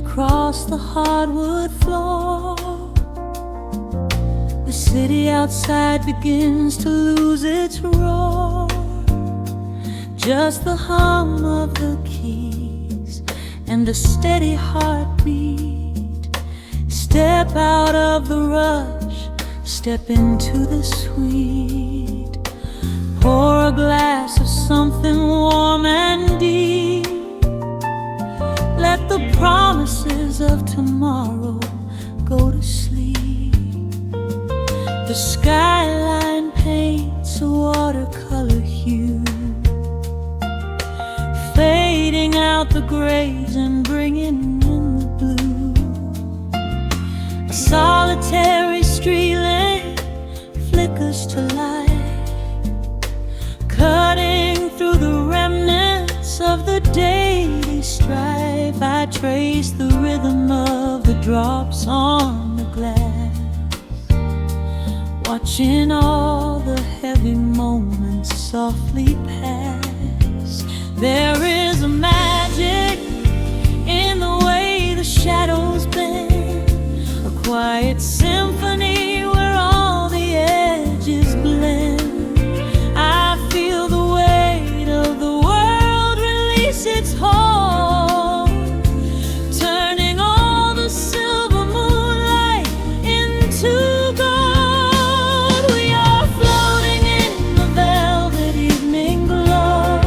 across the hardwood floor. The city outside begins to lose its roar. Just the hum of the keys and a steady heartbeat. Step out of the rush, step into the sweet. Pour a glass of something warm and deep. Let the promises of tomorrow go to sleep. The skyline paints a watercolor hue, fading out the grays and bringing in the blue. A solitary street lamp flickers to life, cutting through the remnants of the daily strife. I trace the rhythm of the drops on the glass, watching all the heavy moments softly pass. There is a magic in the way the shadows bend, a quiet symphony where all the edges blend. I feel the weight of the world release its hold, turning all the silver moonlight into gold. We are floating in the velvet evening glow,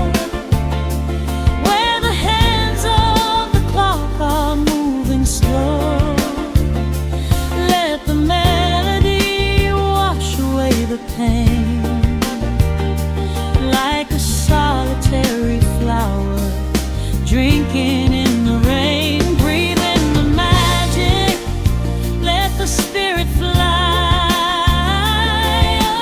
where the hands of the clock are moving slow. Let the melody wash away the pain, like a solitary flower drinking in the rain. Breathe in the magic, let the spirit fly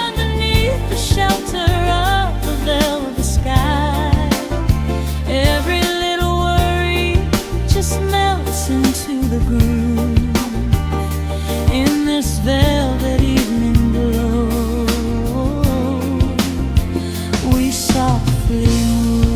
underneath the shelter of the velvet sky. Every little worry just melts into the groove in this velvet evening glow. We softly move.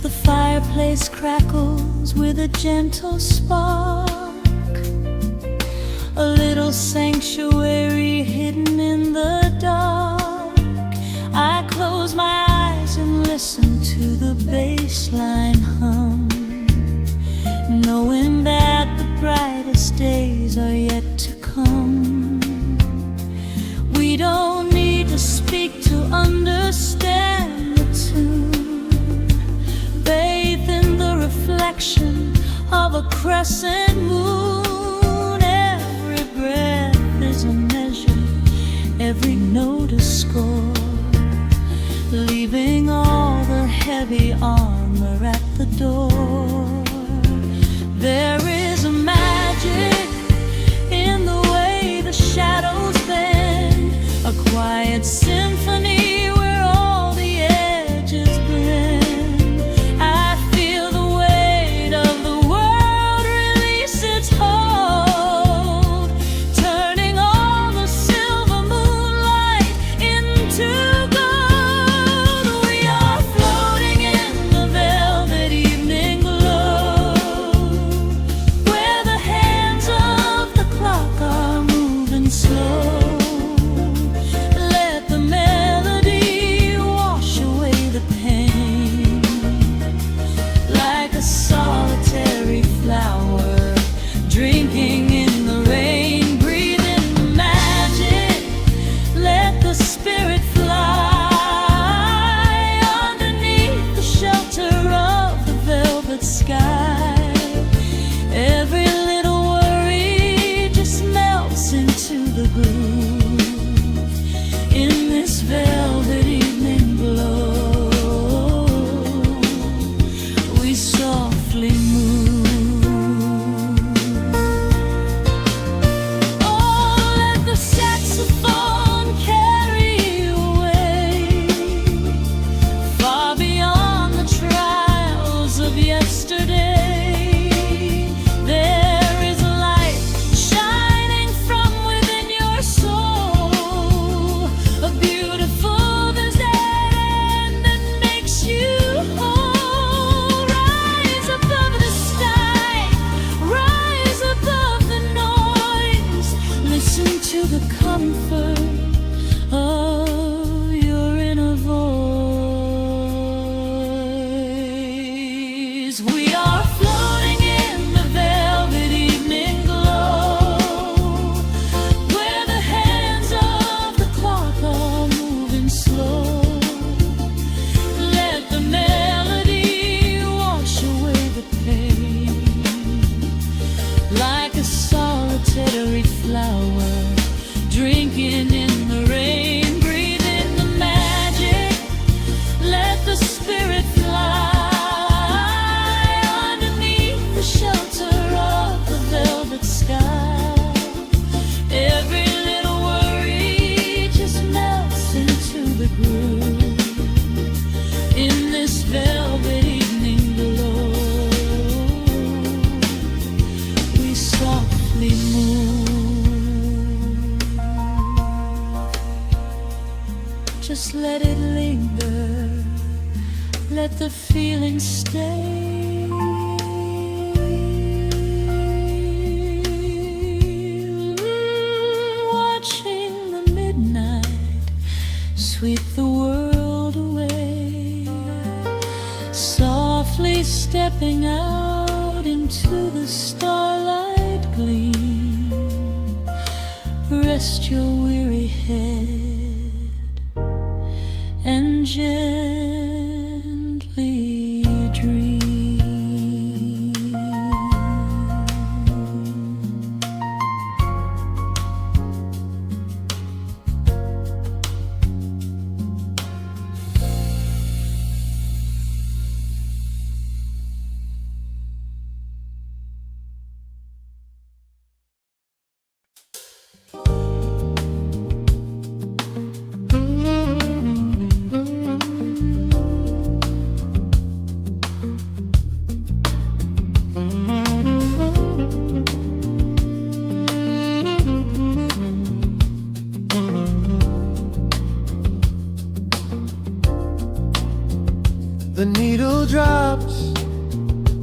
The fireplace crackles with a gentle spark, a little sanctuary hidden in the dark. I close my eyes and listen to the bassline hum, knowing that the brightest days are yet to come. We don't need to speak to understand the tune. Bathe in the reflection of a crescent moon. Every breath is a measure, every note a score, leaving all the heavy armor at the door. There is a magic in the way the shadows bend, a quiet symphony where all the edges blend. I feel the weight of the world release its hold, turning all the silver moonlight into gold. We are floating in the velvet evening glow, linger, let the feeling stay. Watching the midnight sweep the world away, softly stepping out into the starlight gleam. Rest your weary head and gently dream. The needle drops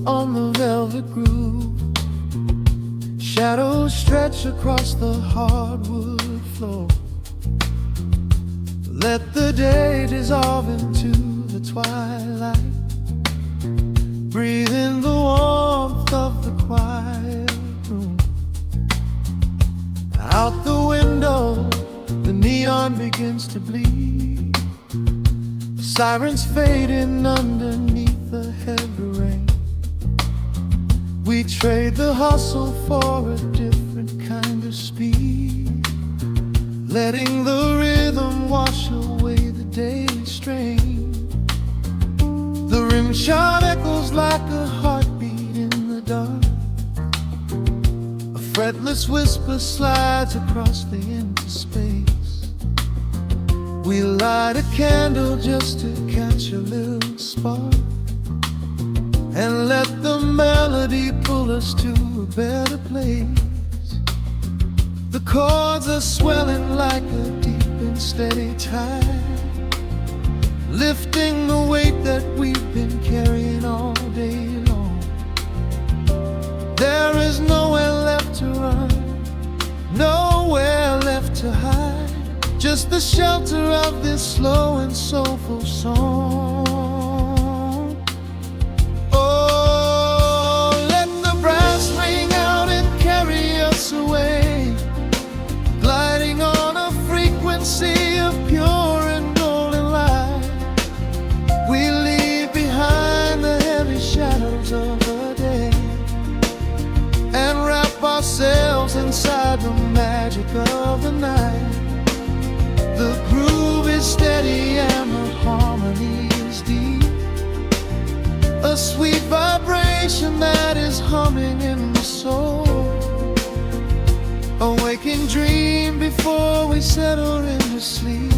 on the velvet groove. Shadows stretch across the hardwood floor. Let the day dissolve into the twilight. Breathe in the warmth of the quiet room. Out the window, the neon begins to bleed. Sirens fading underneath the heavy rain. We trade the hustle for a different kind of speed, letting the rhythm wash away the daily strain. The rim shot echoes like a heartbeat in the dark. A fretless whisper slides across the empty space. We light a candle just to catch a little spark, and let the melody pull us to a better place. The chords are swelling like a deep and steady tide, lifting the weight that we've been carrying all day long. There is nowhere left to run, nowhere left to hide, just the shelter of this slow and soulful song. Oh, let the brass ring out and carry us away, gliding on a frequency of pure and golden light. We leave behind the heavy shadows of the day and wrap ourselves inside the magic of the night. The groove is steady and the harmony is deep, a sweet vibration that is humming in the soul. A waking dream before we settle into sleep,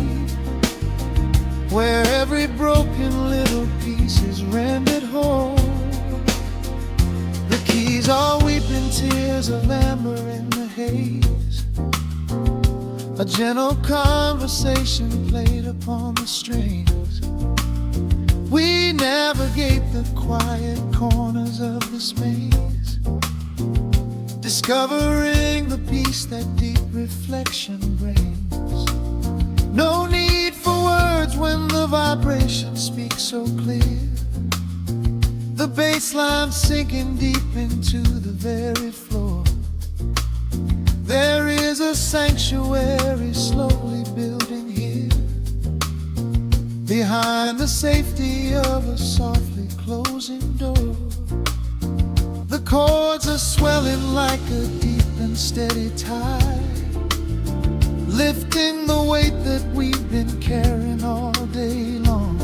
where every broken little piece is rendered whole. The keys are weeping tears of amber in the haze, a gentle conversation played upon the strings. We navigate the quiet corners of this maze, discovering the peace that deep reflection brings. No need for words when the vibration speaks so clear. The bass line sinking deep into the very floor. There is a sanctuary slowly building here, behind the safety of a softly closing door. The chords are swelling like a deep and steady tide, lifting the weight that we've been carrying all day long.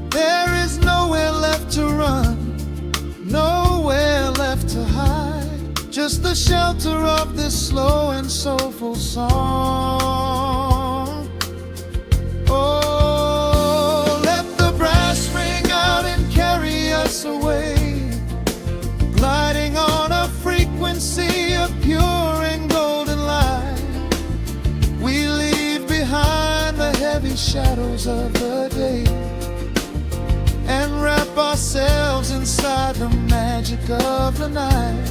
There is nowhere left to run, nowhere left to hide, just the shelter of this slow and soulful song. Oh, let the brass ring out and carry us away, gliding on a frequency of pure and golden light. We leave behind the heavy shadow shadows of the day and wrap ourselves inside the magic of the night.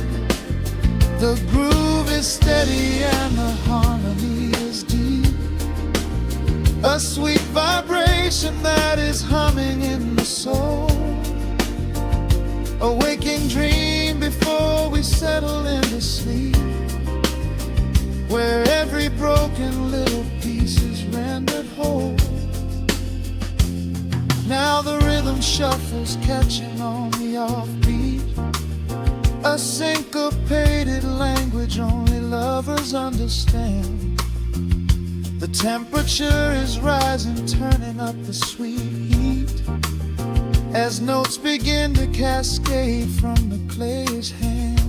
The groove is steady and the harmony is deep, a sweet vibration that is humming in the soul, a waking dream before we settle into sleep, where every broken little piece is rendered whole. Now the rhythm shuffles, catching on the offbeat, a syncopated language only lovers understand. The temperature is rising, turning up the sweet heat, as notes begin to cascade from the clay's hand.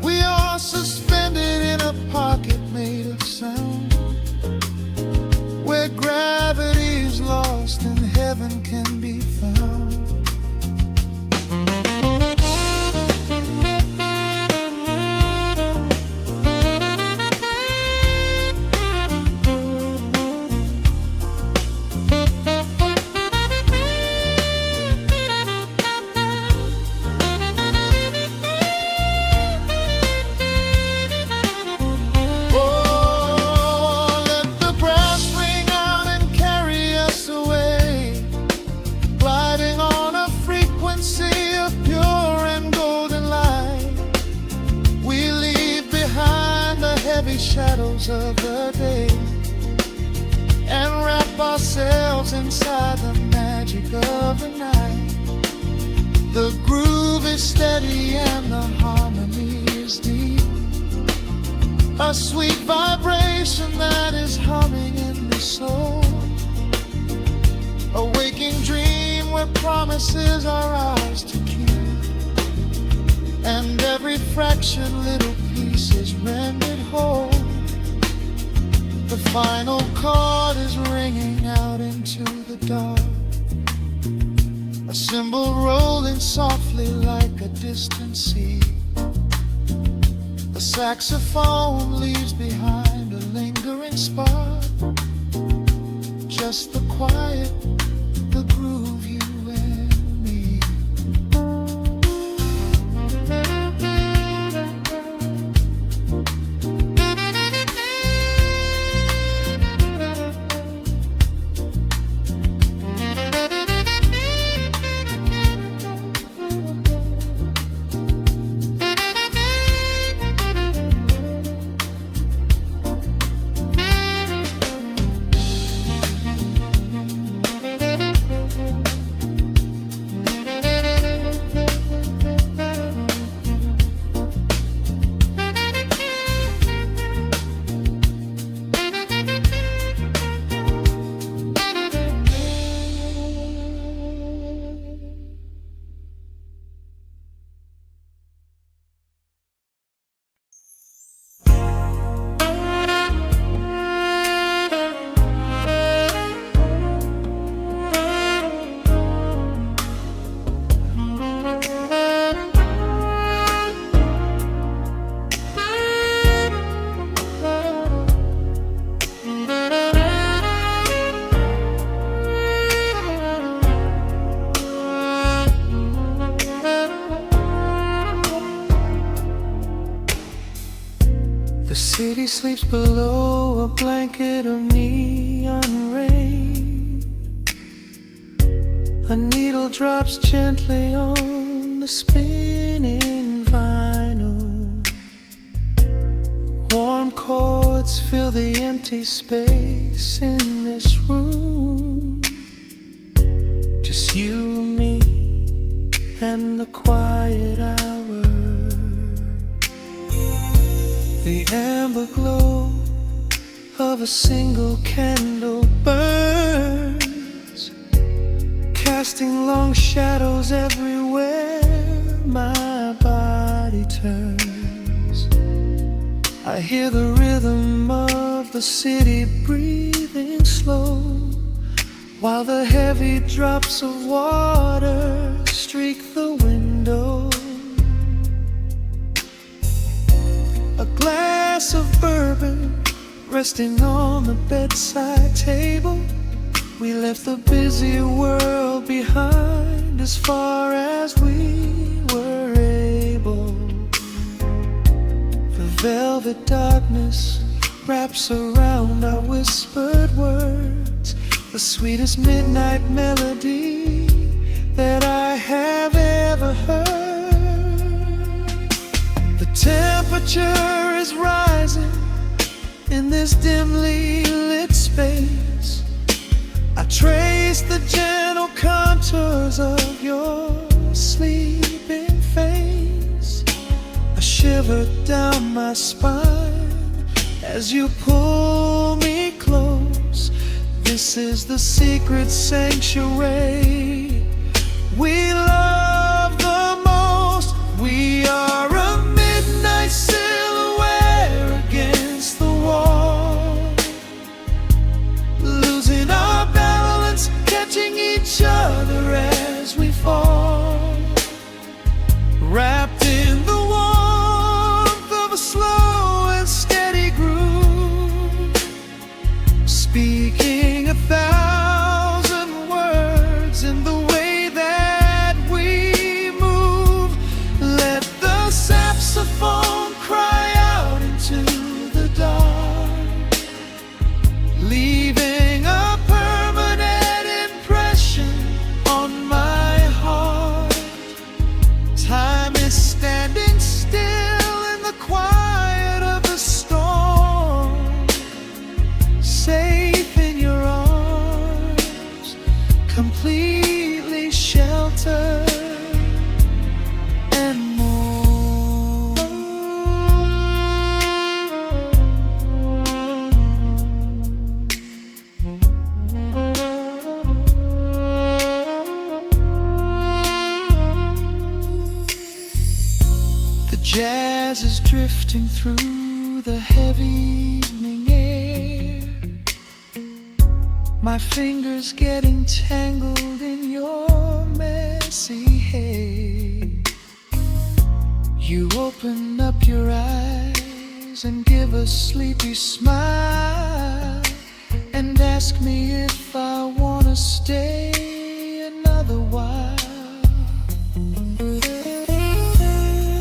We are suspended in a pocket made of sound, where gravity is lost and heaven can be found. Shadows of the day and wrap ourselves inside the magic of the night. The groove is steady and the harmony is deep, a sweet vibration that is humming in the soul, a waking dream where promises are ours to keep, and every fraction little piece is rendered whole. The final chord is ringing out into the dark, a cymbal rolling softly like a distant sea. The saxophone leaves behind a lingering spark, just the quiet, the groove, you and me. The city sleeps below a blanket of neon rain. A needle drops gently on the spinning vinyl. Warm chords fill the empty space in this room. Just you, me, and the quiet hour. The amber glow of a single candle burns, casting long shadows everywhere my body turns. I hear the rhythm of the city breathing slow, while the heavy drops of water streak the window. A glass of bourbon resting on the bedside table. We left the busy world behind as far as we were able. The velvet darkness wraps around our whispered words, the sweetest midnight melody that I have ever heard. The temperature is rising in this dimly lit space. I trace the gentle contours of your sleeping face. A shiver down my spine as you pull me close. This is the secret sanctuary we love the most. We are a midnight silhouette against the wall, losing our balance, catching each other as we fall, wrapped in the warmth of a slow and steady groove, speaking 1,000 words in the way that we move. Let the saxophone cry out into the dark, leaving a permanent impression on my heart. Time is standing still in the quiet of the storm, safe in your arms, completely sheltered and more. The jazz is drifting through the heavy evening air, my fingers getting tangled in your messy hair. You open up your eyes and give a sleepy smile and ask me if I wanna stay another while.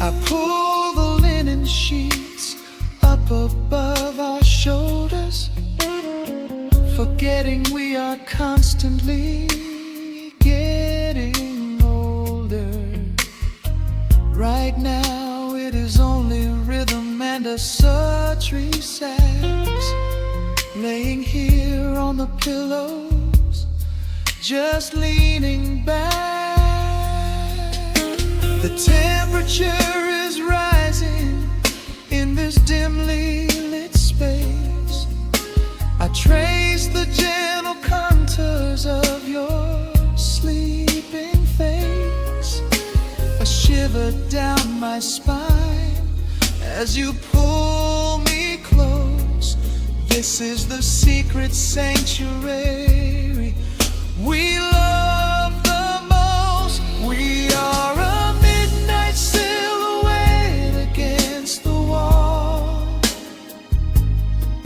I pull the linen sheets up above our shoulders, forgetting we are constantly getting older. Right now it is only rhythm and a sultry sax, laying here on the pillows, just leaning back. The temperature is rising in this dimly lit space. I trace the gentle contours of your sleeping face. A shiver down my spine as you pull me close. This is the secret sanctuary we love the most. We are a midnight silhouette against the wall,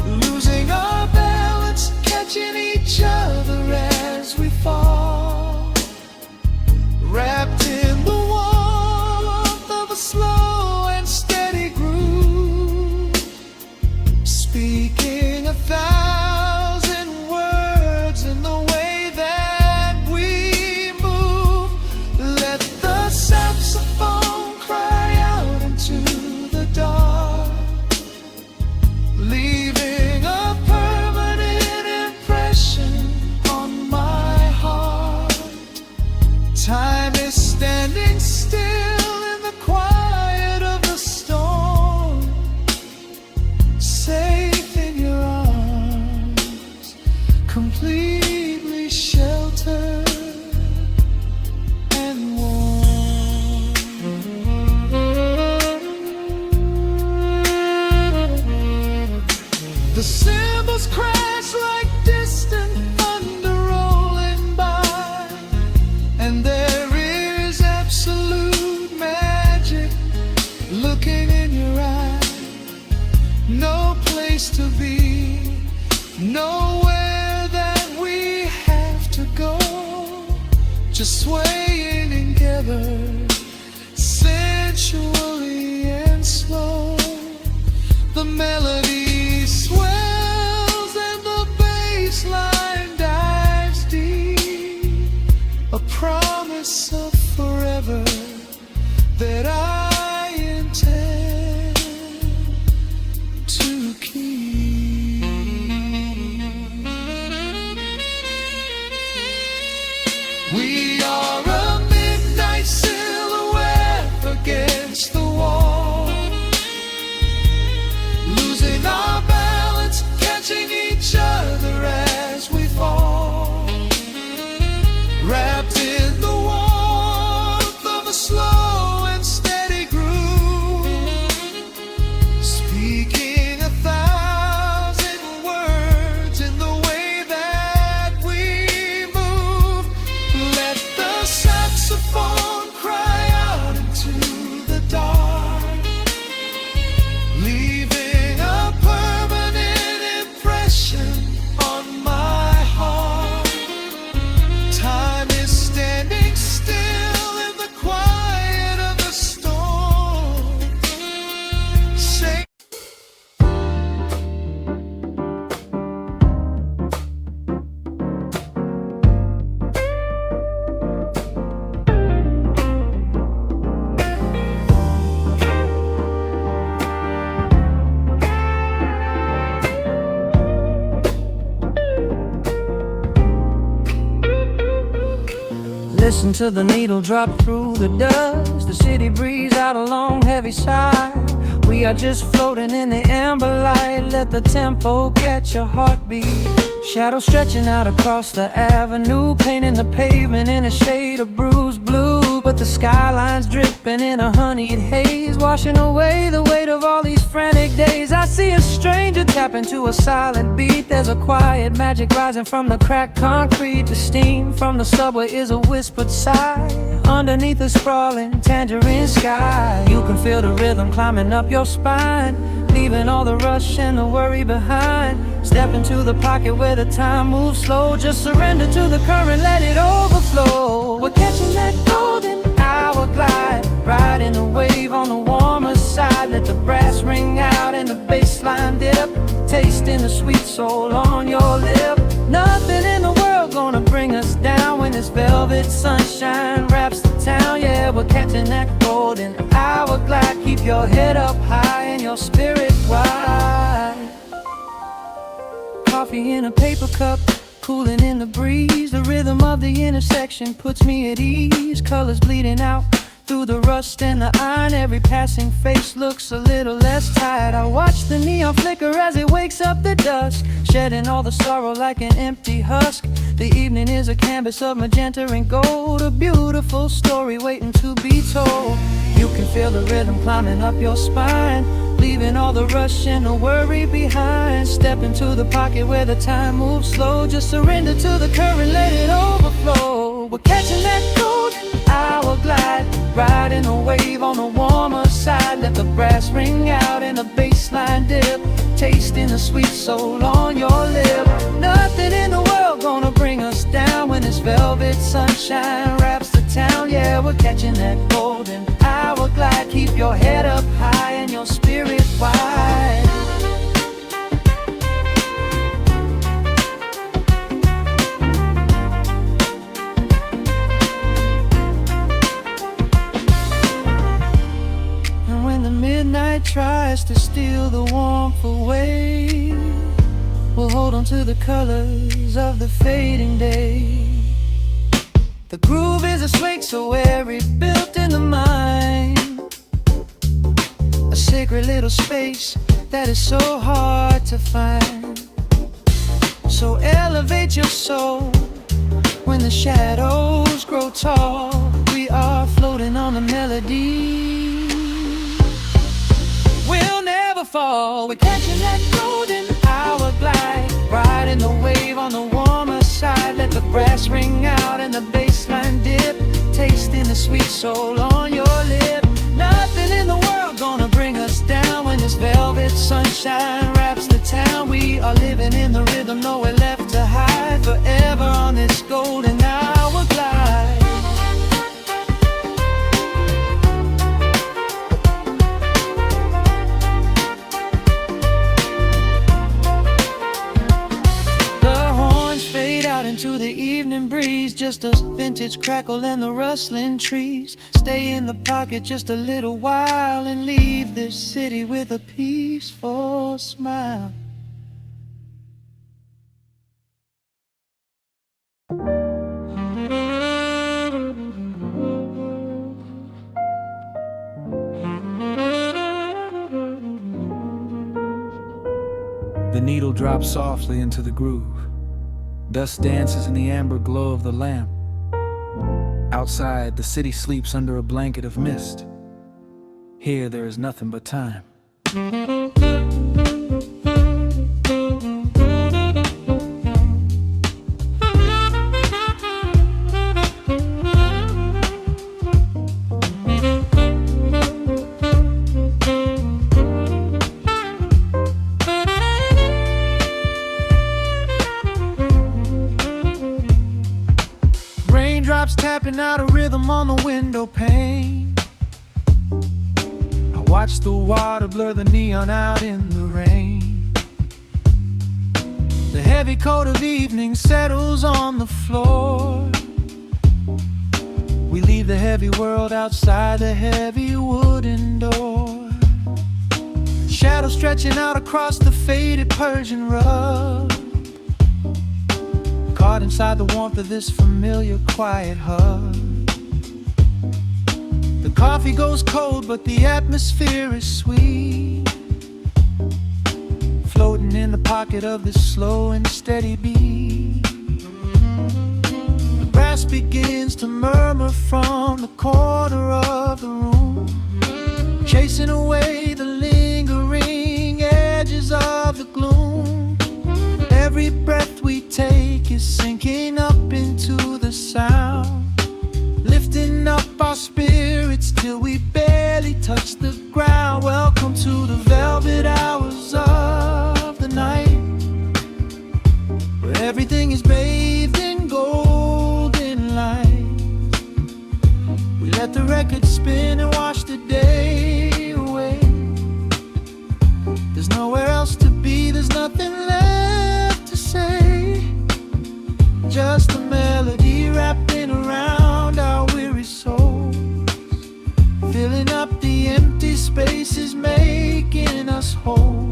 losing our balance, catching each other as we fall, wrapped in the warmth of a slow and steady groove, speaking 1,000 words in the way that we move. Let the saxophone cry out into the dark, leaving a permanent impression on my heart. Time is standing still in the quiet of the storm, safe in your arms, completely sheltered and warm. The cymbals crash like distant thunder rolling by, and there is absolute magic looking in your eye. No place to be just swaying together, sensually and slow. The melody swells and the bass line dives deep, a promise of forever that I intend to keep. We are a midnight silhouette against the wall, losing our balance, catching each other as we fall, wrapped in the warmth of a slow and steady groove, speaking 1,000 words in the way that we move. Let the saxophone cry out into the dark, leaving a permanent impression on my heart. Time is standing still in the quiet of the storm. Say listen to the needle drop through the dust. The city breeze out a long heavy sigh. We are just floating in the amber light. Let the tempo catch your heartbeat. Shadows stretching out across the avenue, painting the pavement in a shade of bruised blue. But the skyline's dripping in a honeyed haze, washing away the weight of all these frantic days. I see a stranger tap into a silent beat. There's a quiet magic rising from the cracked concrete. The steam from the subway is a whispered sigh underneath the sprawling tangerine sky. You can feel the rhythm climbing up your spine, leaving all the rush and the worry behind. Step into the pocket where the time moves slow. Just surrender to the current, let it overflow. We're catching that golden hour glide, riding the wave on the warmer side. Let the brass ring out and the bass line dip, tasting the sweet soul on your lip. Nothing in the world gonna bring us down when this velvet sunshine wraps the town. Yeah, we're catching that golden hour glide. Keep your head up high and your spirit wide. Coffee in a paper cup, cooling in the breeze. The rhythm of the intersection puts me at ease. Colors bleeding out through the rust and the iron. Every passing face looks a little less tired. I watch the neon flicker as it wakes up the dusk, shedding all the sorrow like an empty husk. The evening is a canvas of magenta and gold, a beautiful story waiting to be told. You can feel the rhythm climbing up your spine, leaving all the rush and the worry behind. Step into the pocket where the time moves slow. Just surrender to the current, let it overflow. We're catching that golden hour glide, riding a wave on the warmer side. Let the brass ring out and the bass line dip, tasting the sweet soul on your lip. Nothing in the world gonna bring us down when this velvet sunshine wraps the town. Yeah, we're catching that golden hour glide. Keep your head up high and your spirit wide. And when the midnight tries to steal the warmth away, we'll hold on to the colors of the fading day. The groove is a swing so airy, built in the mind, a sacred little space that is so hard to find. So elevate your soul when the shadows grow tall. We are floating on the melody, we'll never fall. We're catching that golden hour glide, riding the wave on the warmer side. Let the brass ring out and the bass line dip, tasting the sweet soul on your lip. Nothing in the world gonna bring us down when this velvet sunshine wraps the town. We are living in the rhythm, nowhere left to hide, forever on this golden hour glide. evening breeze, just a vintage crackle and the rustling trees. Stay in the pocket just a little while and leave this city with a peaceful smile. The needle drops softly into the groove. Dust dances in the amber glow of the lamp. Outside, the city sleeps under a blanket of mist. Here, there is nothing but time. Raindrops tapping out a rhythm on the window pane. I watch the water blur the neon out in the rain. The heavy coat of evening settles on the floor. We leave the heavy world outside the heavy wooden door. Shadows stretching out across the faded Persian rug, caught inside the warmth of this familiar quiet hug. The coffee goes cold, but the atmosphere is sweet, floating in the pocket of this slow and steady beat. The grass begins to murmur from the corner of the room, chasing away the lingering edges of the gloom. Every breath we take is sinking up into the sound, lifting up our spirits till we barely touch the ground. Welcome to the velvet hours of the night, where everything is bathed in golden light. We let the record spin and wash the day away. There's nowhere else to be, there's nothing left to say. Just a melody wrapping around our weary souls, filling up the empty spaces, making us whole.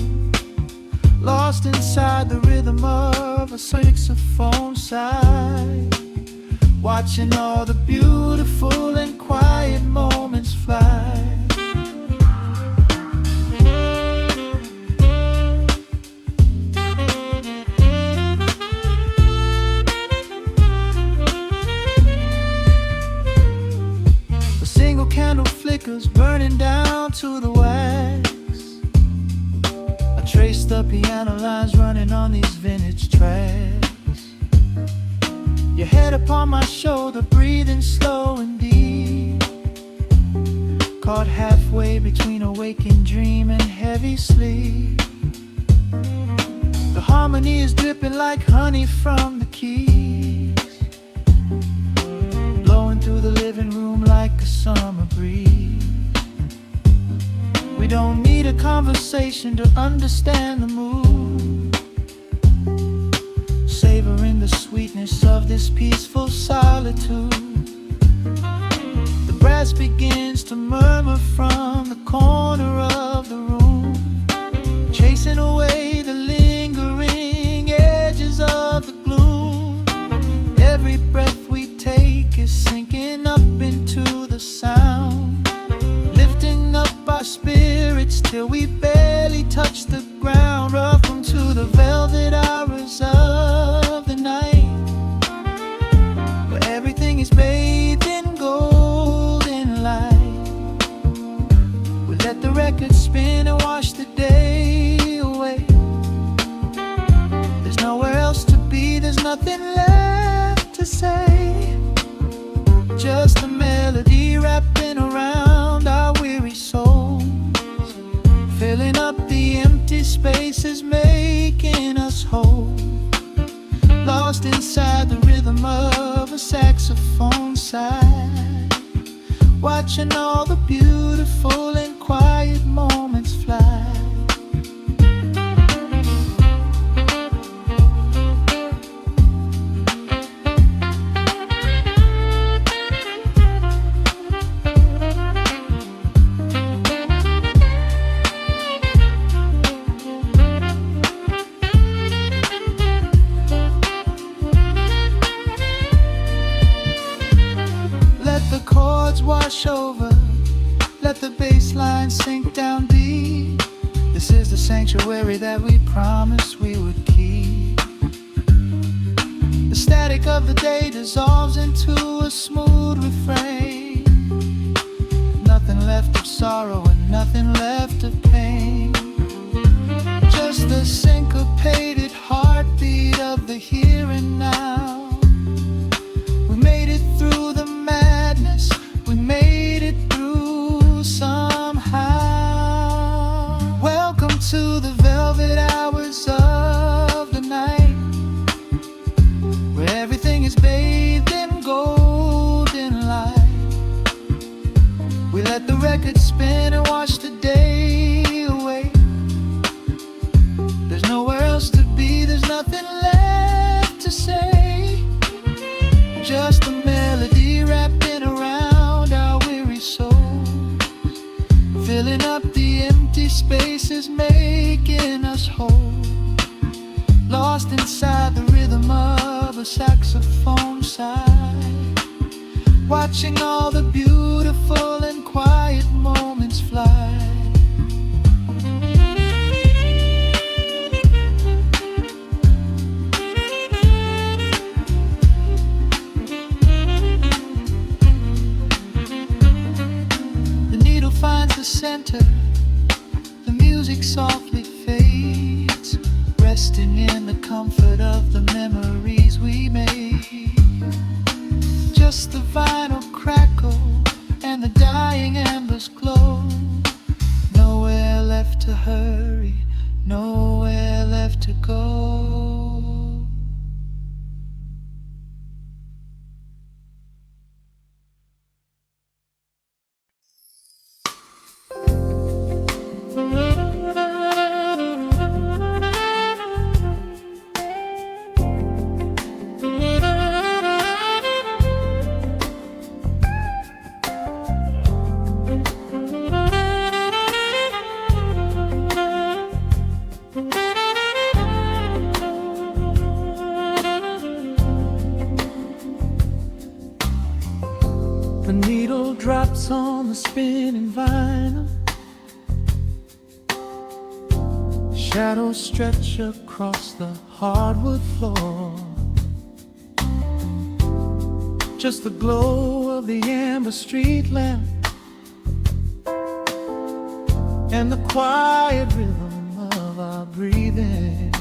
Lost inside the rhythm of a saxophone sigh, watching all the beautiful and quiet moments fly. Candle flickers burning down to the wax. I trace the piano lines running on these vintage tracks. Your head upon my shoulder, breathing slow and deep, caught halfway between a waking dream and heavy sleep. The harmony is dripping like honey from the keys, blowing through the living room like a summer breeze. We don't need a conversation to understand the mood, savoring the sweetness of this peaceful solitude. The brass begins to murmur from the corner of the room, chasing away the lingering edges of the gloom. Every breath we take is sinking up into the sound, lifting up our spirits till we barely touch the ground. Welcome to the velvet hours of the night, where everything is bathed in golden light. We let the record spin and wash the day away. There's nowhere else to be, there's nothing left to say. Just a melody wrapping around our weary souls, filling up the empty spaces, making us whole. Lost inside the rhythm of a saxophone sigh, watching all the beautiful and quiet moments fly. chords wash over, let the bass line sink down deep. This is the sanctuary that we promised we would keep. The static of the day dissolves into a smooth refrain. Nothing left of sorrow and nothing left of pain. Just the syncopated heartbeat of the here and now. We made it through the madness, we made it through somehow. Welcome to the velvet hours of the night, where everything is bathed in golden light. We let the record spin and watch the day away. There's nowhere else to be, there's nothing left to say. Just a melody wrapping around our weary souls, filling up the empty spaces, making us whole. Lost inside the rhythm of a saxophone sigh, watching all the beautiful and quiet moments fly. The needle finds the center, the music softly fades, resting in the comfort of the memories we made. Just the vinyl crackle and the dying embers glow. Nowhere left to hurry, nowhere left to go. The needle drops on the spinning vinyl, shadows stretch across the hardwood floor. Just the glow of the amber street lamp and the quiet rhythm of our breathing.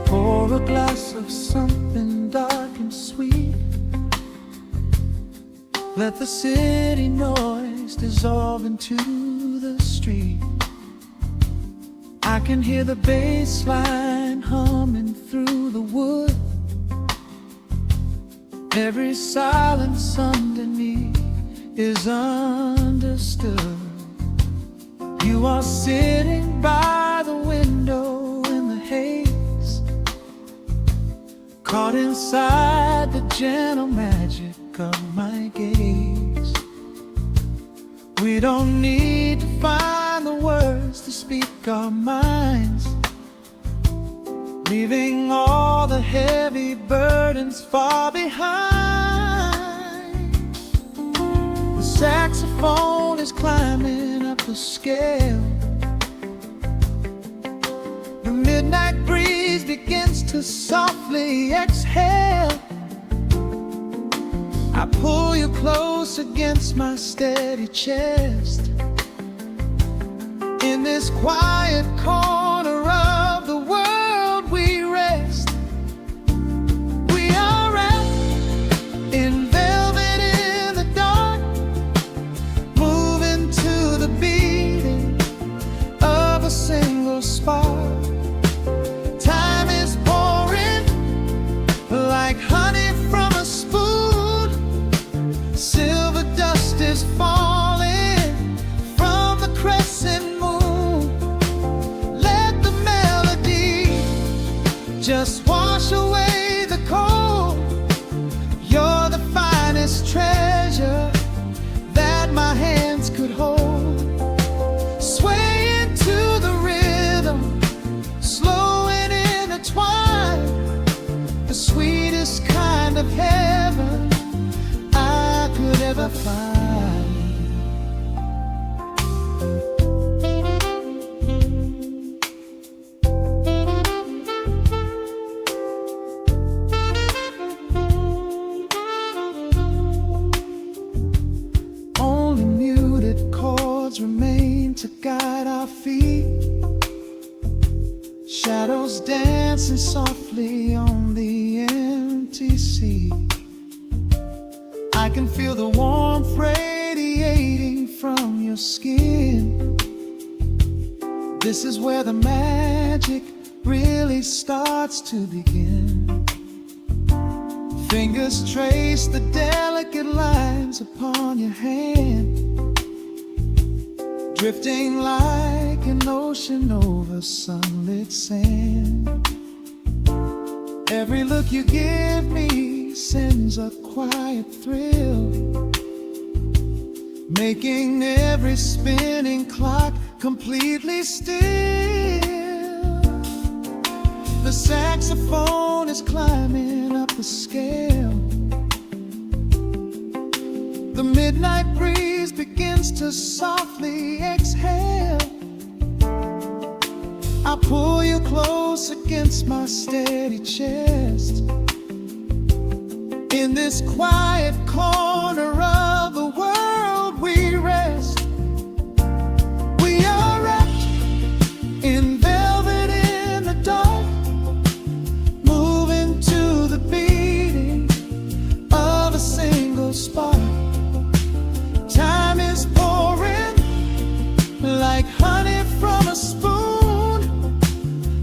Pour a glass of something dark and sweet, let the city noise dissolve into the street. I can hear the bass line humming through the wood, every silence underneath is understood. You are sitting by the window in the haze, caught inside the gentle magic of my gaze. We don't need to find the words to speak our minds, leaving all the heavy burdens far behind. The saxophone is climbing up the scale, the midnight breeze begins to softly exhale. I pull you close against my steady chest. In this quiet corner of the world we rest. We are wrapped in velvet in the dark, moving to the beating of a single spark. Time is pouring like honey from a spoon. Silver dust is falling from the crescent moon. Let the melody just wash away the cold. You're the finest treasure that my hands could hold. Sway into the rhythm, slow and intertwined, the sweetest kind of heaven I ever find. Only muted chords remain to guide our feet, shadows dancing softly on the empty sea. I can feel the warmth radiating from your skin. This is where the magic really starts to begin. Fingers trace the delicate lines upon your hand, drifting like an ocean over sunlit sand. Every look you give me sends a quiet thrill, making every spinning clock completely still. The saxophone is climbing up the scale. The midnight breeze begins to softly exhale. I pull you close against my steady chest. In this quiet corner of the world we rest. We are wrapped in velvet in the dark, moving to the beating of a single spark. Time is pouring like honey from a spoon.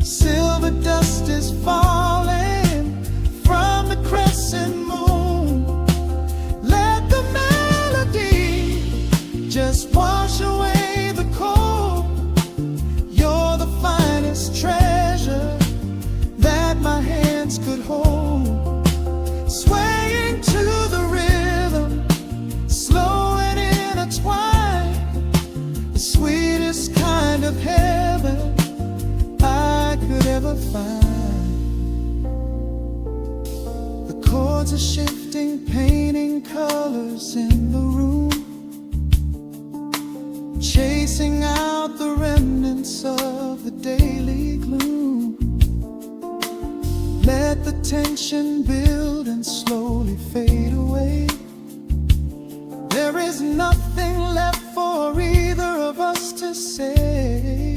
Silver dust is falling from the crescent moon. Let the melody just wash away the cold. You're the finest treasure that my hands could hold. Swaying to the rhythm, slow and intertwined, the sweetest kind of heaven I could ever find. The chords are shifting, painting colors in the room, chasing out the remnants of the daily gloom. Let the tension build and slowly fade away. There is nothing left for either of us to say,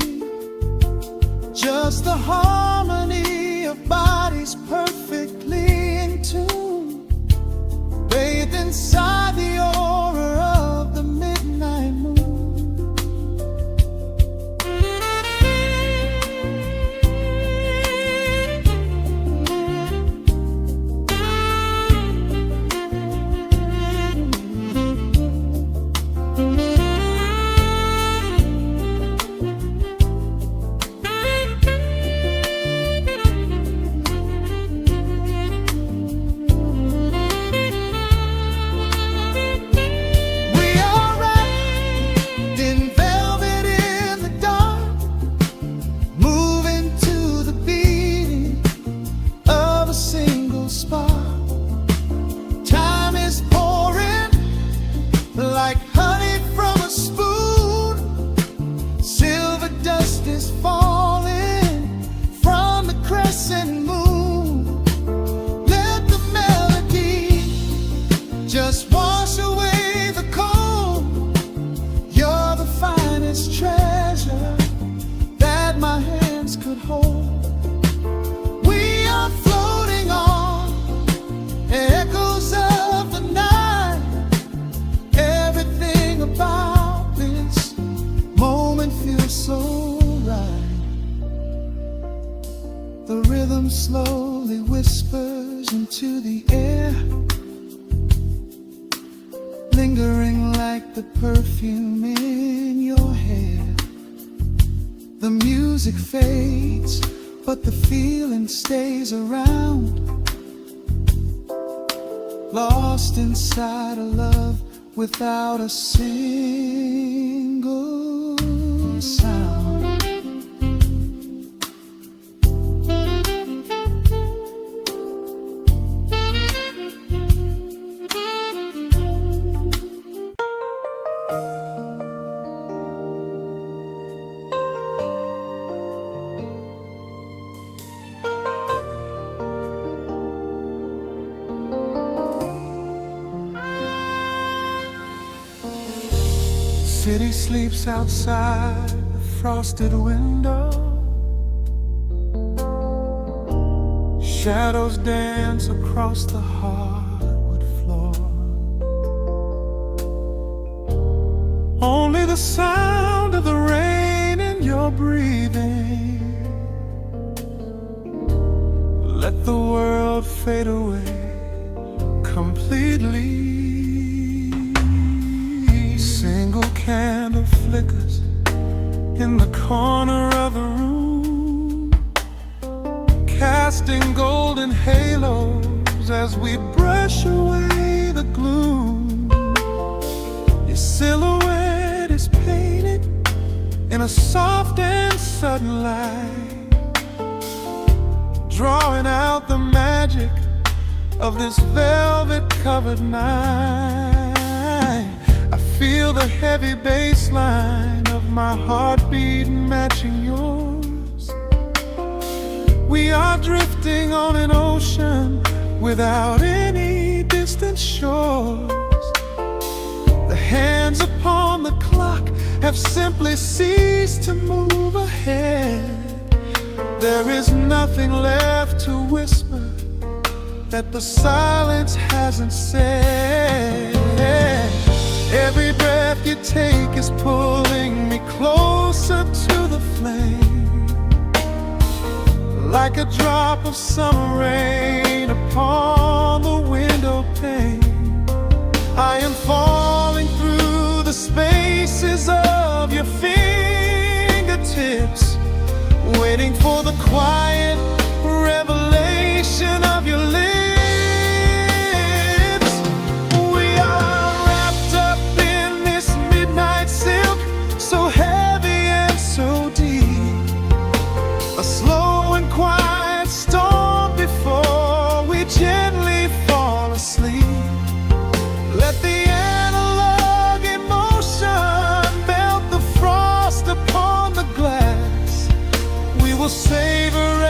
just the harmony of bodies perfectly in tune, bathed inside the aura of the midnight moon. Like honey from a spoon, silver dust is falling from the crescent moon. Let the melody just wash away the cold. You're the finest treasure that my hands could hold. We are floating on echoes of the night. Everything about this moment feels so right. The rhythm slowly whispers into the air, lingering like the perfume in your hair. The music fades, but the feeling stays around, lost inside a love without a single sound. city sleeps outside the frosted window. Shadows dance across the hardwood floor. Only the sound of the rain in your breathing. Let the world fade away completely. Single candle flickers in the corner of the room, casting golden halos as we brush away the gloom. Your silhouette is painted in a soft and sudden light, drawing out the magic of this velvet-covered night. I feel the heavy bass line of my heartbeat matching yours. We are drifting on an ocean without any distant shores. The hands upon the clock have simply ceased to move ahead. There is nothing left to whisper that the silence hasn't said. Every breath you take is pulling me closer to the flame, like a drop of summer rain upon the window pane. I am falling through the spaces of your fingertips, waiting for the quiet revelation of your lips. We are wrapped up in this midnight silk, so heavy and so deep. A slow and quiet storm before we gently fall asleep. Let the analog emotion melt the frost upon the glass. We will savor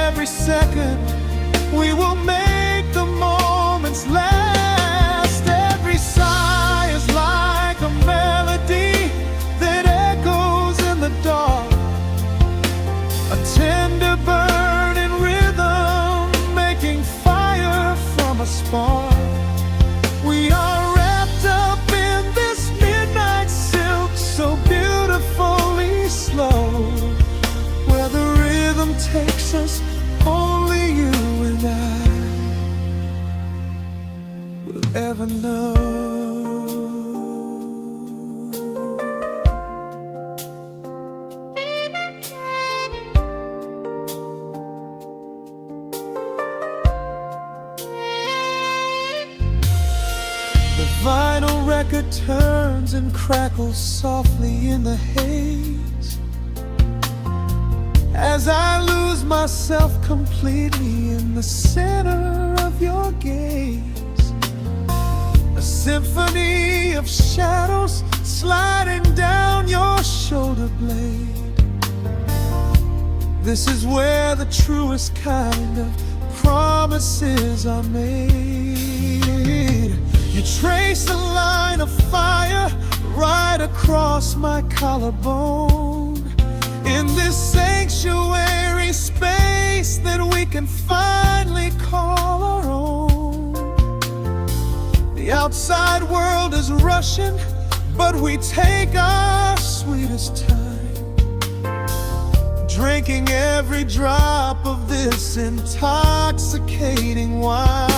every second, we will make the moments last. Every sigh is like a melody that echoes in the dark, a tender burning rhythm making fire from a spark. We are wrapped up in this midnight silk, so beautifully slow, where the rhythm takes us, only you and I will ever know. The vinyl record turns and crackles softly in the haze as I lose myself completely in the center of your gaze. A symphony of shadows sliding down your shoulder blade. This is where the truest kind of promises are made. You trace a line of fire right across my collarbone, in this sanctuary space that we can finally call our own. The outside world is rushing, but we take our sweetest time, drinking every drop of this intoxicating wine.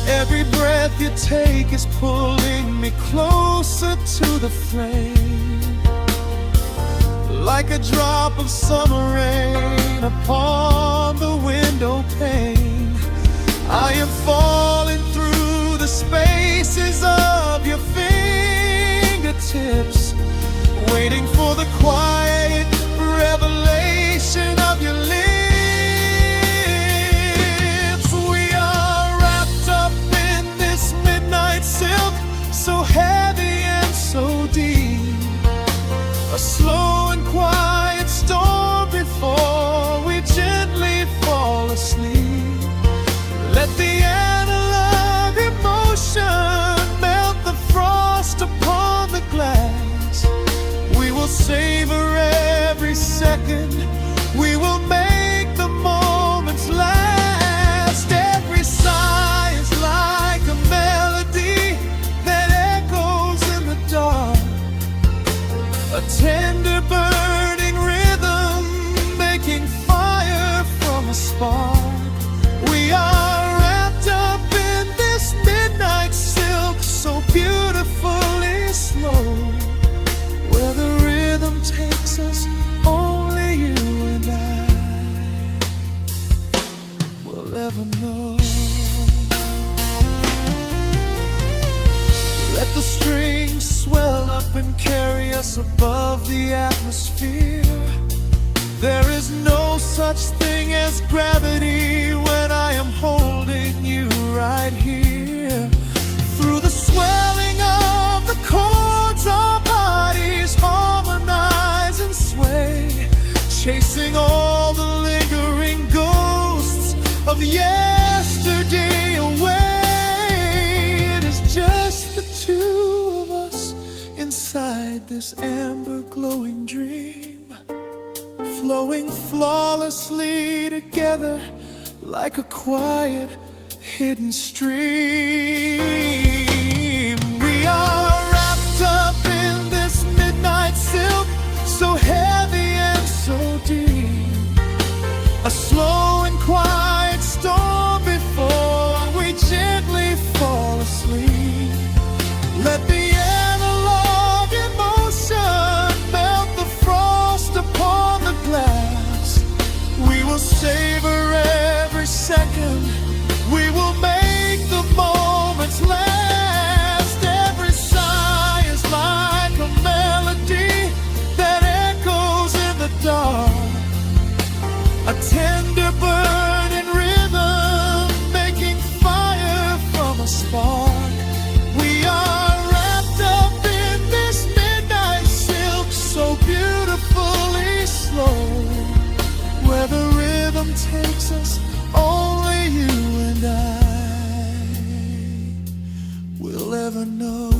Every breath you take is pulling me closer to the flame, like a drop of summer rain upon the window pane. I am falling through the spaces of your fingertips, waiting for the quiet revelation of your lips. We are wrapped up in this midnight silk, so heavy and so deep. A slow and quiet storm before we gently fall asleep. will ever know. Let the strings swell up and carry us above the atmosphere. There is no such thing as gravity when I am holding you right here. Through the swelling of the chords, our bodies harmonize and sway, chasing all the lingering ghosts of yesterday away. It is just the two of us inside this amber glowing dream, flowing flawlessly together like a quiet hidden stream. We are wrapped up in this midnight silk, so heavy and so deep, a slow and quiet storm before we gently fall asleep. Let the analog emotion melt the frost upon the glass. We will savor every second, we will make the moments last. Every sigh is like a melody that echoes in the dark, a tender burning rhythm making fire from a spark. We are wrapped up in this midnight silk, so beautifully slow, where the rhythm takes us, only you and I will ever know.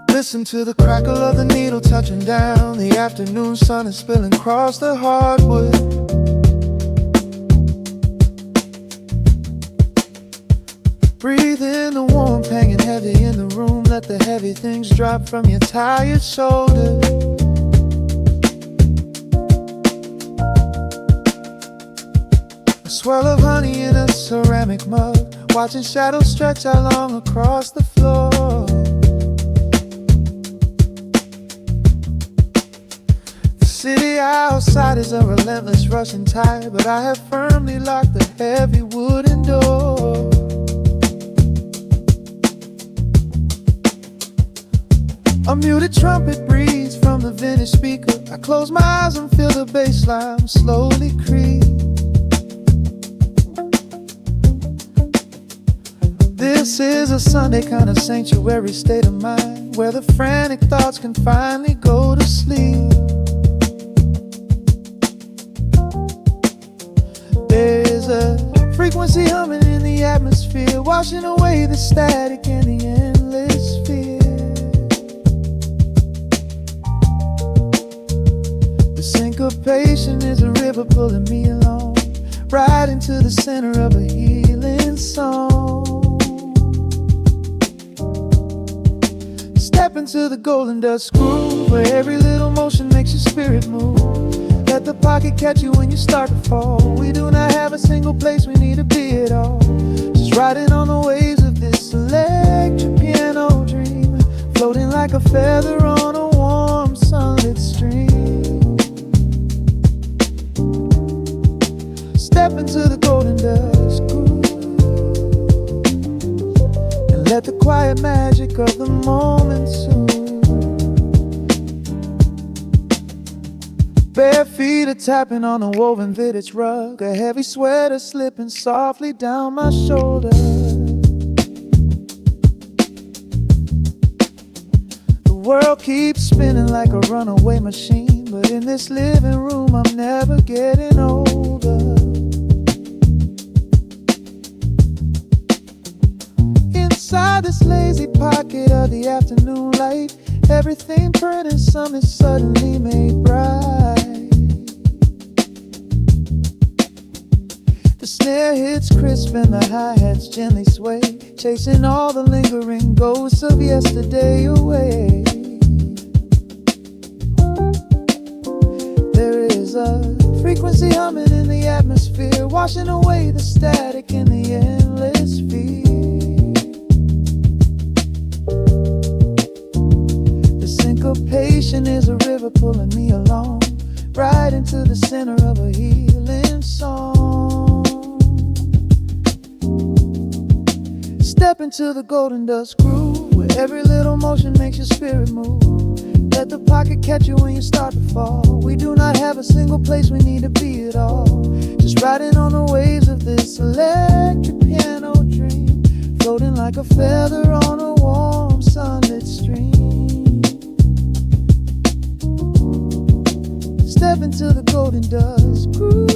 Listen to the crackle of the needle touching down. The afternoon sun is spilling across the hardwood. Breathe in the warmth hanging heavy in the room. Let the heavy things drop from your tired shoulders. A swirl of honey in a ceramic mug, watching shadows stretch out long across the floor. The city outside is a relentless rushing tide, but I have firmly locked the heavy wooden door. A muted trumpet breathes from the vintage speaker. I close my eyes and feel the bass line slowly creep. This is a Sunday kind of sanctuary state of mind, where the frantic thoughts can finally go to sleep. There's a frequency humming in the atmosphere, washing away the static and the endless fear. The syncopation is a river pulling me along, right into the center of a healing song. Step into the golden dust groove, where every little motion makes your spirit move. Let the pocket catch you when you start to fall. We do not have a single place we need to be at all. Just riding on the waves of this electric piano dream, floating like a feather on a warm sunlit stream. Step into the golden dust groove, and let the quiet magic of the moment soothe. Bare feet are tapping on a woven vintage rug, a heavy sweater slipping softly down my shoulder. The world keeps spinning like a runaway machine, but in this living room I'm never getting older. Inside this lazy pocket of the afternoon light, everything burning, something suddenly made bright. gets crisp and the hi-hats gently sway, chasing all the lingering ghosts of yesterday away. There is a frequency humming in the atmosphere, washing away the static in the endless fear. The syncopation is a river pulling me along, right into the center of a healing song. Step into the golden dust groove, where every little motion makes your spirit move. Let the pocket catch you when you start to fall. We do not have a single place we need to be at all. Just riding on the waves of this electric piano dream, floating like a feather on a warm sunlit stream. Step into the golden dust groove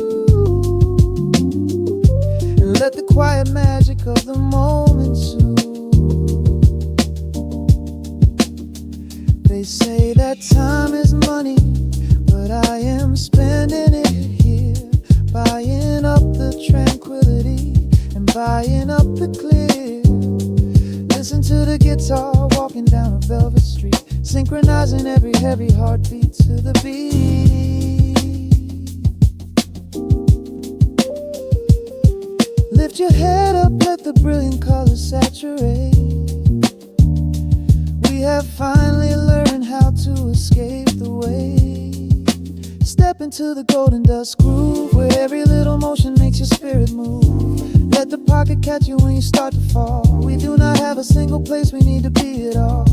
and let the quiet magic of the moment soothe. They say that time is money, but I am spending it here, buying up the tranquility and buying up the clear. Listen to the guitar walking down a velvet street, synchronizing every heavy heartbeat to the beat. Lift your head up, let the brilliant colors saturate. We have finally learned how to escape the weight. Step into the golden dust groove, where every little motion makes your spirit move. Let the pocket catch you when you start to fall. We do not have a single place we need to be at all.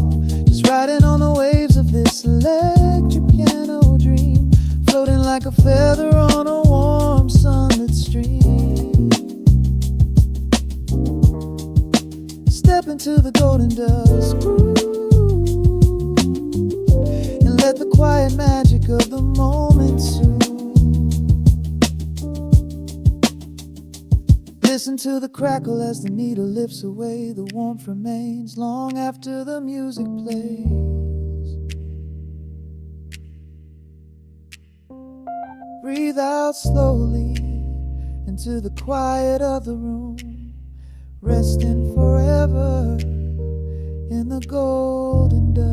Just riding on the waves of this electric piano dream, floating like a feather on a warm sunlit stream. Step into the golden dust groove and let the quiet magic of the moment soothe. Listen to the crackle as the needle lifts away. The warmth remains long after the music plays. Breathe out slowly into the quiet of the room, resting forever in the golden dust.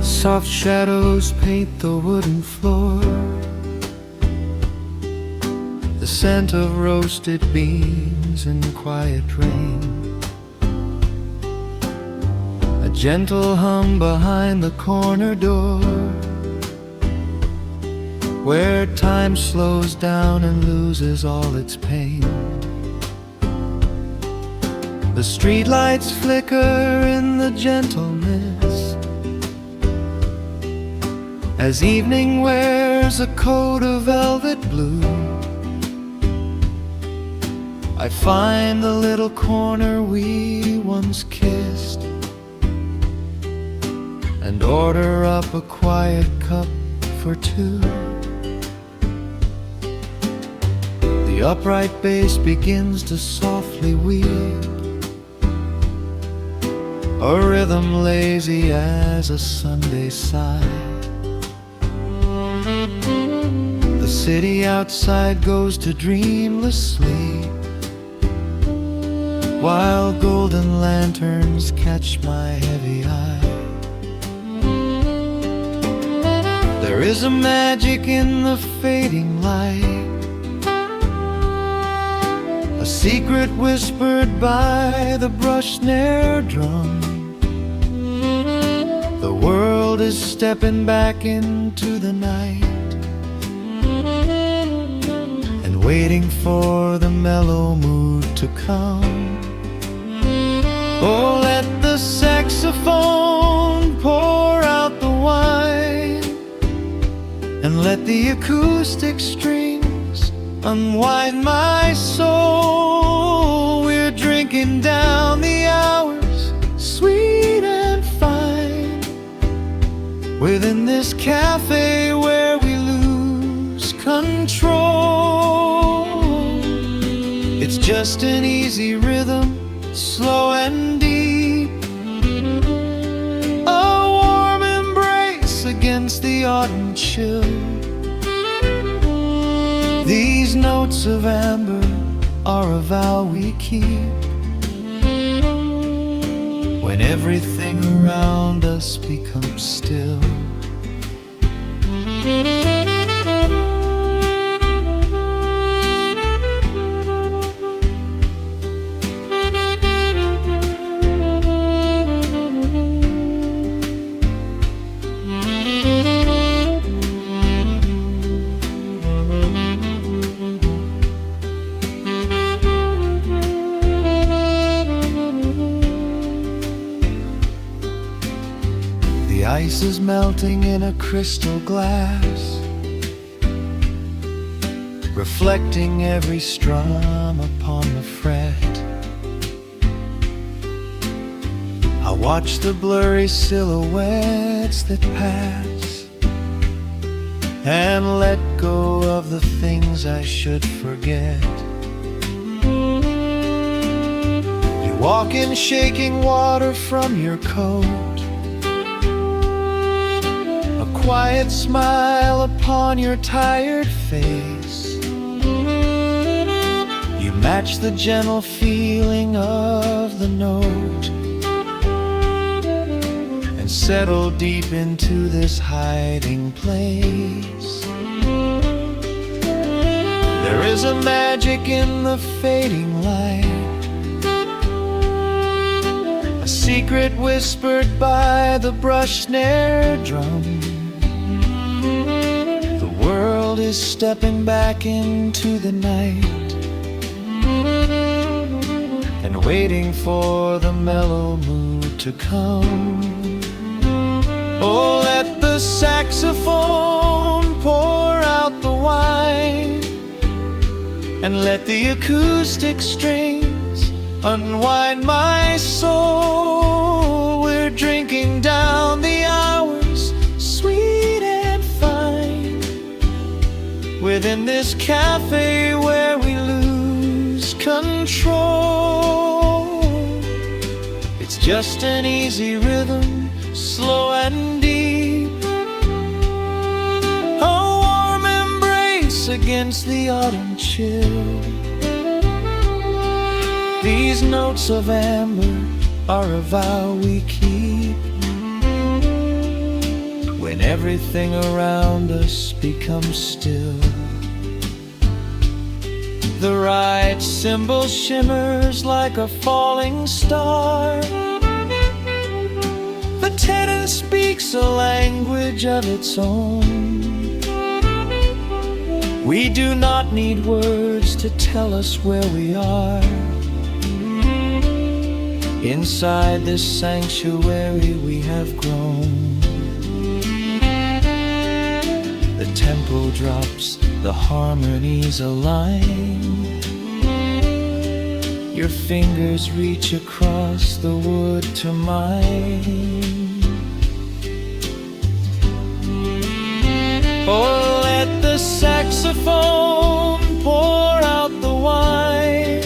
Soft shadows paint the wooden floor, the scent of roasted beans and quiet rain, a gentle hum behind the corner door, where time slows down and loses all its pain. The streetlights flicker in the gentle mist as evening wears a coat of velvet blue. I find the little corner we once kissed and order up a quiet cup for two. The upright bass begins to softly weave, a rhythm lazy as a Sunday sigh. The city outside goes to dreamless sleep, while golden lanterns catch my heavy eye. There is a magic in the fading light, a secret whispered by the brush snare drum. The world is stepping back into the night and waiting for the mellow mood to come. Oh, let the saxophone pour out the wine, and let the acoustic strings unwind my soul. We're drinking down the hours, sweet and fine, within this cafe where we lose control. It's just an easy rhythm, slow and deep, a warm embrace against the autumn chill. These notes of amber are a vow we keep when everything around us becomes still. The ice is melting in a crystal glass, reflecting every strum upon the fret. I watch the blurry silhouettes that pass and let go of the things I should forget. You walk in shaking water from your coat, quiet smile upon your tired face. You match the gentle feeling of the note and settle deep into this hiding place. There is a magic in the fading light, a secret whispered by the brush snare drum. The world is stepping back into the night and waiting for the mellow mood to come. Oh, let the saxophone pour out the wine and let the acoustic strings unwind my soul. We're drinking down the hours, sweet and fine, within this cafe where we lose control. It's just an easy rhythm, slow and deep, a warm embrace against the autumn chill. These notes of amber are a vow we keep when everything around us becomes still. The right cymbal shimmers like a falling star. The tenor speaks a language of its own. We do not need words to tell us where we are. Inside this sanctuary we have grown. The tempo drops, the harmonies align. Your fingers reach across the wood to mine. Oh, let the saxophone pour out the wine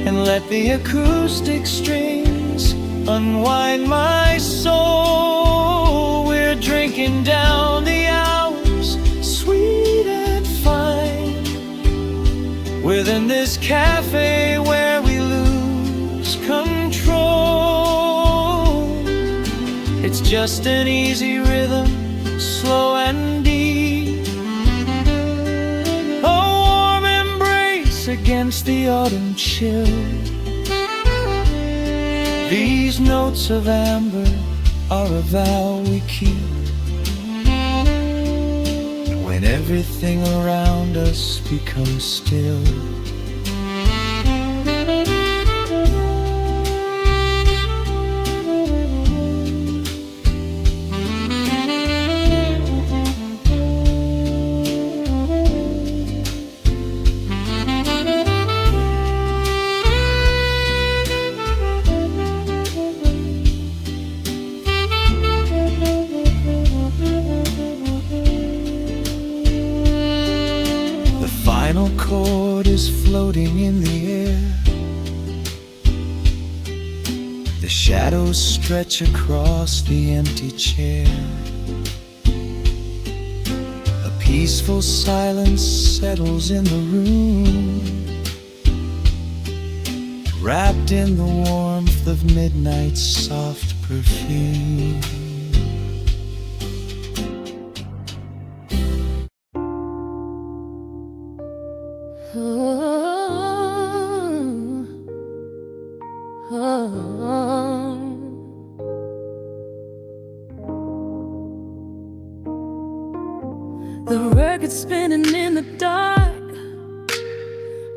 and let the acoustic strings unwind my soul. We're drinking down the hours, sweet and fine, within this cafe where we lose control. It's just an easy rhythm, slow and deep, a warm embrace against the autumn chill. These notes of amber are a vow we keep when everything around us becomes still. Shadows stretch across the empty chair. A peaceful silence settles in the room, wrapped in the warmth of midnight's soft perfume. The record spinning in the dark,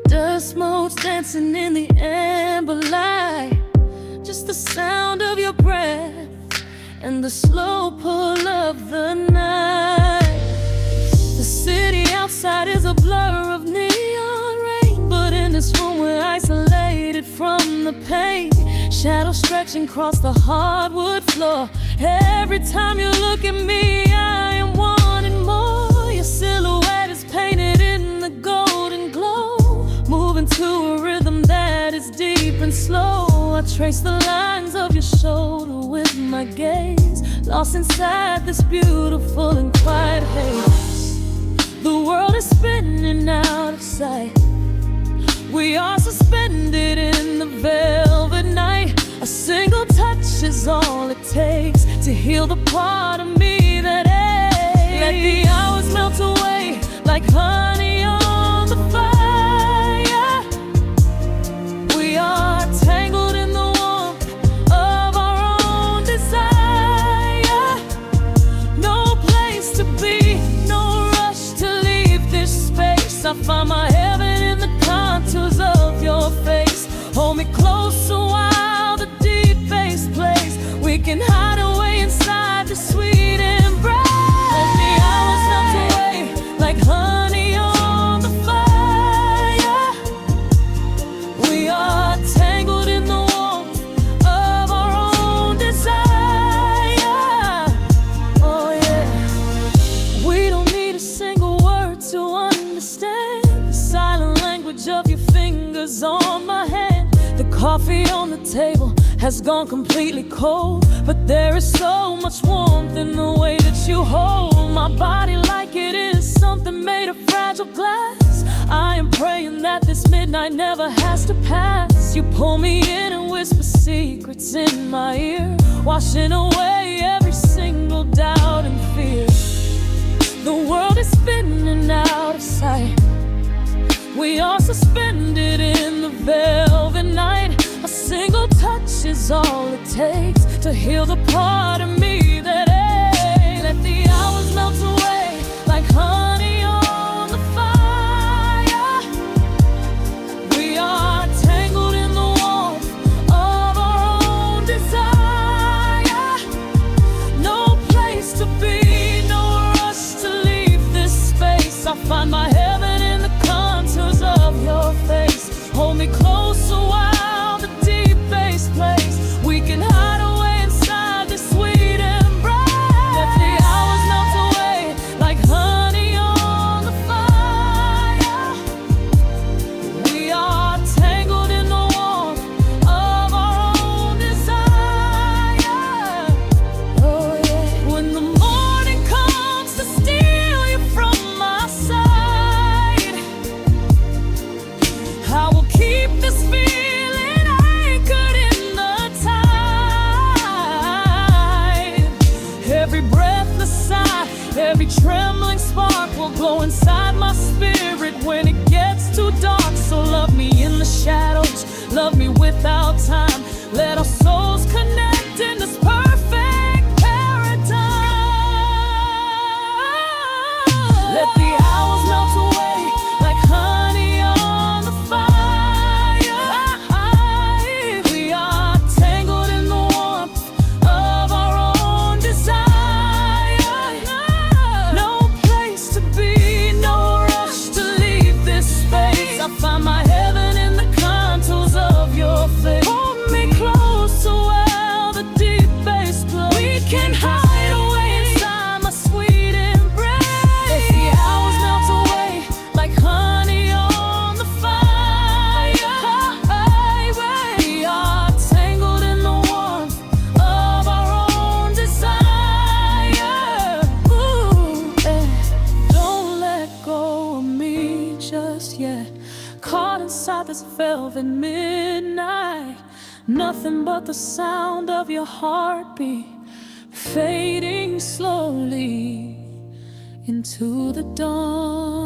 dust motes dancing in the amber light. Just the sound of your breath and the slow pull of the night. The city outside is a blur of neon rain, but in this room we're isolated from the pain. Shadows stretching across the hardwood floor. Every time you look at me, I am wanting more. Your silhouette is painted in the golden glow, moving to a rhythm that is deep and slow. I trace the lines of your shoulder with my gaze, lost inside this beautiful and quiet haze. The world is spinning out of sight. We are suspended in the velvet night. A single touch is all it takes to heal the part of me that aches. Let the hours melt away like honey on the fire. We are tangled in the warmth of our own desire. No place to be, no rush to leave this space. I find my heaven in the contours of your face. Hold me closer while the deep bass plays. We can hide away inside the sweet embrace. Let the hours melt away like honey on the fire. We are tangled in the warmth of our own desire. Oh yeah. We don't need a single word to understand the silent language of your fingers on my hand. The coffee on the table has gone completely cold, but there is so much warmth in the way that you hold my body like it is something made of fragile glass. I am praying that this midnight never has to pass. You pull me in and whisper secrets in my ear, washing away every single doubt and fear. The world is spinning out of sight. We are suspended in the velvet night. A single touch is all it takes to heal the part of me that aches. Let the hours melt away like honey on the fire. We are tangled in the warmth of our own desire. No place to be, no rush to leave this space. I find my heaven in the contours of your face. Hold me closer while the deep bass plays. We can hide away inside this sweet embrace. Let the hours melt away like honey on the fire. We are tangled in the warmth of our own desire. Oh yeah. When the morning comes to steal you from my side, I will keep this feeling anchored in the tide. Every breathless sigh, every trembling spark will glow inside my spirit when it gets too dark. So love me in the shadows, love me without time. Let our souls connect in this perfect paradise. Let the hours melt away like honey on the fire. We are tangled in the warmth of our own desire. No place to be, no rush to leave this space. I find my heaven in the contours of your face. Hold me close while this velvet midnight. Nothing but the sound of your heartbeat fading slowly into the dawn.